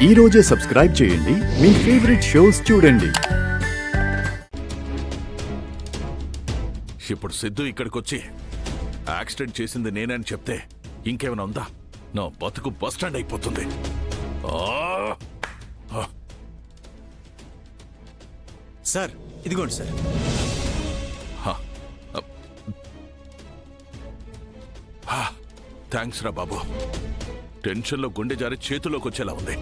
ఈ రోజే సబ్స్క్రైబ్ చేయండి, మీ ఫేవరెట్ షోస్ చూడండి. ఇప్పుడు సిద్ధు ఇక్కడికొచ్చి యాక్సిడెంట్ చేసింది నేనని చెప్తే ఇంకేమైనా ఉందా? నా బతుకు బస్టాండ్ అయిపోతుంది. సార్ ఇదిగోండి సార్. థ్యాంక్స్ రా బాబు. టెన్షన్లో గుండె జారి చేతిలోకి వచ్చేలా ఉంది.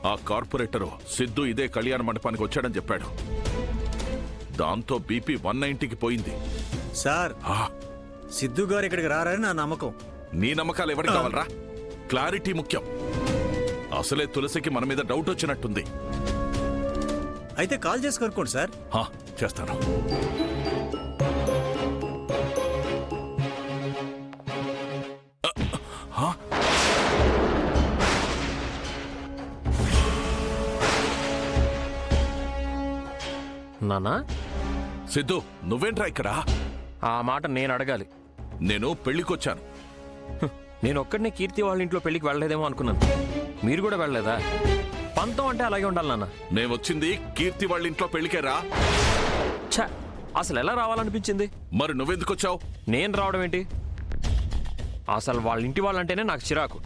ఆ కార్పొరేటరు సిద్ధు ఇదే కళ్యాణ మండపానికి వచ్చాడని చెప్పాడు. దాంతో బీపీ 190కి పోయింది. సార్ సిద్ధు గారు ఇక్కడికి రారని నా నమ్మకం. నీ నమ్మకాలు ఎవరికి కావాలరా? క్లారిటీ ముఖ్యం. అసలే తులసికి మన మీద డౌట్ వచ్చినట్టుంది. అయితే కాల్ చేసి కనుక్కోండి సార్. చేస్తాను. నానా సిద్ధు, నువ్వేంట్రా ఇక్కడ? ఆ మాట నేను అడగాలి. నేను పెళ్లికొచ్చాను. నేను ఒక్కడినే కీర్తి వాళ్ళ ఇంట్లో పెళ్లికి వెళ్ళలేదేమో అనుకున్నాను. మీరు కూడా వెళ్ళలేదా? పంతం అంటే అలాగే ఉండాలి నాన్న. నేను వచ్చింది కీర్తి వాళ్ళ ఇంట్లో పెళ్లికేరా. ఛ, అసలు ఎలా రావాలనిపించింది? మరి నువ్వెందుకు వచ్చావు? నేను రావడం ఏంటి? అసలు వాళ్ళ ఇంటి వాళ్ళంటేనే నాకు చిరాకు.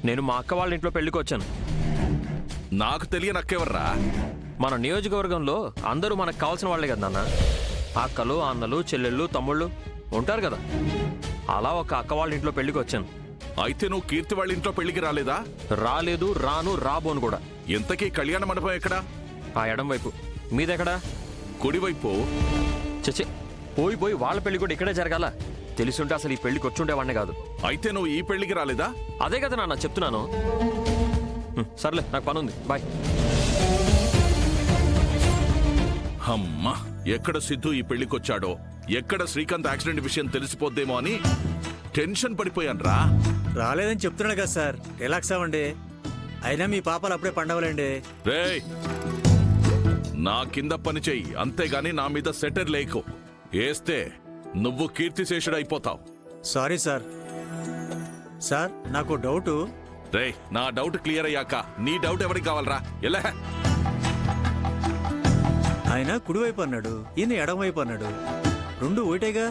నేను మా అక్క వాళ్ళ ఇంట్లో పెళ్లికి వచ్చాను. నాకు తెలియని అక్కెవర్రా? మన నియోజకవర్గంలో అందరూ మనకు కావాల్సిన వాళ్ళే కదా నాన్న. అక్కలు, అన్నలు, చెల్లెళ్ళు, తమ్ముళ్ళు ఉంటారు కదా. అలా ఒక అక్క వాళ్ళ ఇంట్లో పెళ్లికి వచ్చాను. అయితే నువ్వు కీర్తి వాళ్ళ ఇంట్లో పెళ్లికి రాలేదా? రాలేదు, రాను, రాబోను కూడా. ఇంతకీ కళ్యాణ మండపం ఎక్కడా? ఆ ఎడం వైపు. మీదెక్కడా? కుడివైపు. చచ్చే, పోయి వాళ్ళ పెళ్లి కూడా ఇక్కడే జరగాల. తెలుసుంటే అసలు ఈ పెళ్లికి వచ్చుండేవాడినే కాదు. అయితే నువ్వు ఈ పెళ్లికి రాలేదా? అదే కదా నాన్న చెప్తున్నాను. సర్లే, నాకు పనుంది, బాయ్. అమ్మా, ఎక్కడ సిద్ధు ఈ పెళ్లికొచ్చాడో, ఎక్కడ శ్రీకాంత్ యాక్సిడెంట్ విషయం తెలిసిపోద్దేమో అని టెన్షన్ పడిపోయాను రా. రాలేదని చెప్తున్నాడు కదా సార్, రిలాక్స్ అవ్వండి. అయినా మీ పాపాలు అప్పుడే పండవలేండి. రేయ్, నా కింద పని చెయ్యి, అంతేగాని నా మీద సెటర్ లేకు. వేస్తే నువ్వు కీర్తిశేషుడు అయిపోతావు. Sorry sir. సార్ నాకు డౌటు. రేయ్, నా డౌట్ క్లియర్ అయ్యాక నీ డౌట్ ఎవరికి కావాలరా? ఎలా? ఆయన కుడివైపు అన్నాడు, ఈయన ఎడమవైపు అన్నాడు. రెండు ఒకటేగా.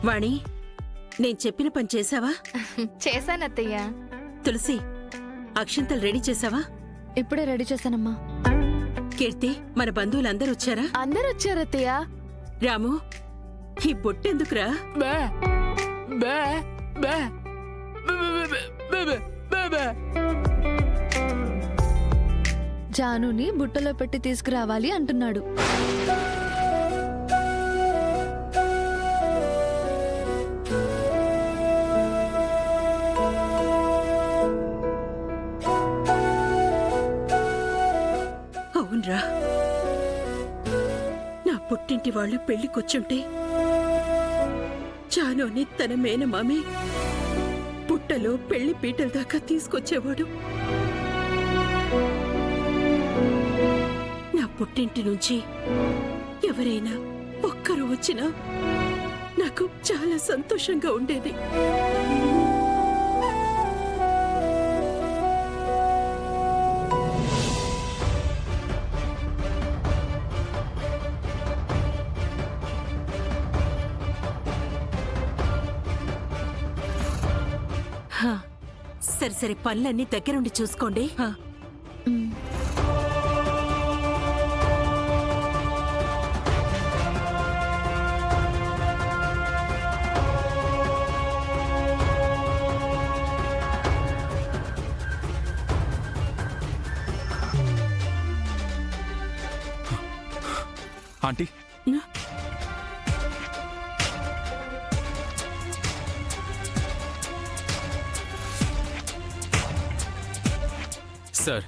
వాణి, నేను చెప్పిన పని చేసావా? చేశానత్తయ్య. తులసి, అక్షింతలు రెడీ చేసావా? ఇప్పుడే రెడీ చేశానమ్మా. కీర్తి, మన బంధువులందరూ వచ్చారా? అందరూ వచ్చారత్తయ్య. రాము, ఈ బొట్టెందుకురా? జానుని బుట్టలో పెట్టి తీసుకురావాలి అంటున్నాడు. అవునరా, నా పుట్టింటి వాళ్ళు పెళ్లికొచ్చుంటే జానుని తన మేనమామి పుట్టలో పెళ్లి పీటల దాకా తీసుకొచ్చేవాడు. నా పుట్టింటి నుంచి ఎవరైనా ఒక్కరు వచ్చినా నాకు చాలా సంతోషంగా ఉండేది. సరే, పనులన్నీ దగ్గరుండి చూసుకోండి. ఆంటీ, సార్,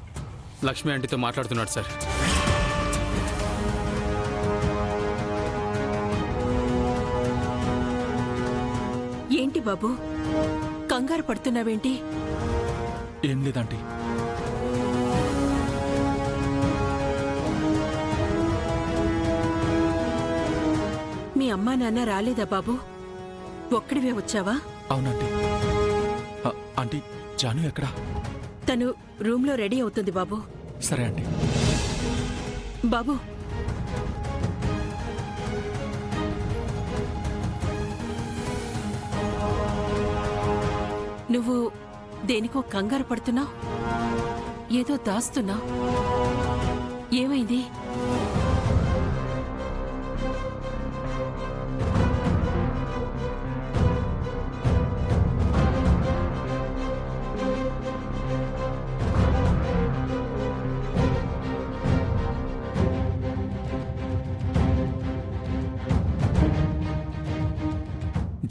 లక్ష్మి ఆంటీతో మాట్లాడుతున్నాడు సార్. ఏంటి బాబు, కంగారు పడుతున్నావేంటి? ఏం లేదంటీ. మీ అమ్మా నాన్న రాలేదా బాబు? ఒక్కడివే వచ్చావా? అవునండి. ఆంటీ జాను ఎక్కడా? తను రూమ్లో రెడీ అవుతుంది బాబు. సరే ఆంటీ. బాబు, నువ్వు దేనికో కంగారు పడుతున్నావు, ఏదో దాస్తున్నావు. ఏమైంది?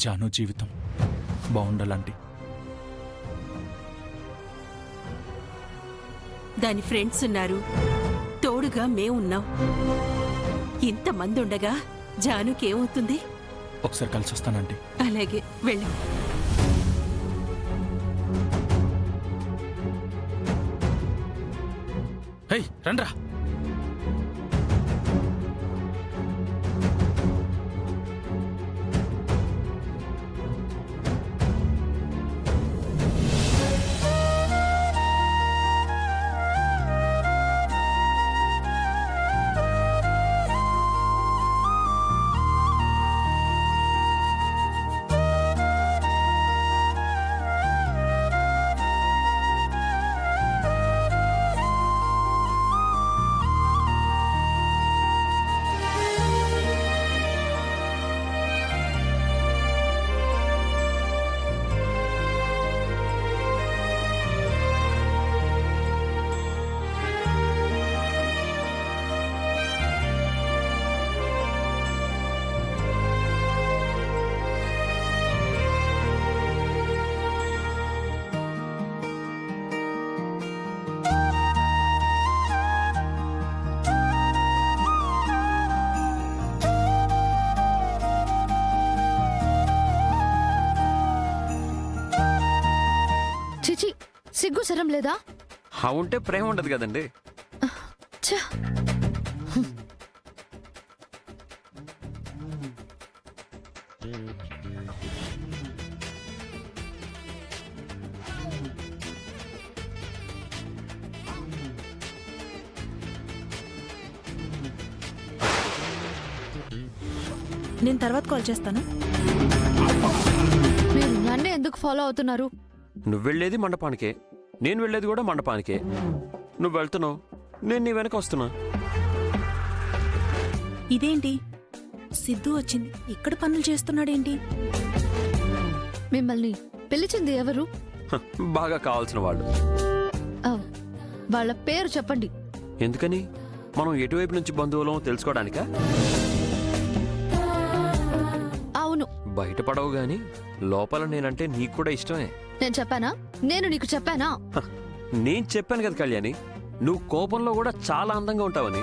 జాను జీవితం బాగుండాలంటీ. దాని ఫ్రెండ్స్ ఉన్నారు, తోడుగా మేమున్నాం. ఇంతమంది ఉండగా జానుకేమవుతుంది? ఒకసారి కలిసి వస్తానంటీ. అలాగే వెళ్ళు. హే రండ్రా. చిచి, సిగ్గు శరం లేదా? ఆ ఉంటే ప్రేమ ఉండదు కదండి. ఛ! నేను తర్వాత కాల్ చేస్తాను. మీరు నన్ను ఎందుకు ఫాలో అవుతున్నారు? నువ్వు వెళ్ళేది మండపానికే, నేను వెళ్ళేది కూడా మండపానికే. నువ్వు వెళ్తున్నావు, నేను నీ వెనక వస్తున్నా. ఇదేంటి, సిద్ధు వచ్చింది ఇక్కడ పనులు చేస్తున్నాడేంటి? మిమ్మల్ని పిలిచింది ఎవరు? హ, బాగా కావాల్సిన వాళ్ళు. ఆ, వాళ్ళ పేరు చెప్పండి. ఎందుకని? మనం ఎటువైపు నుంచి బంధువులం తెలుసుకోవడానికా? అవును. బయటపడవు గాని లోపల నేనంటే నీకు కూడా ఇష్టమే. నేను చెప్పానా? నేను నీకు చెప్పానా? నేను చెప్పాను కదా కళ్యాణి, నువ్వు కోపంలో కూడా చాలా అందంగా ఉంటావని.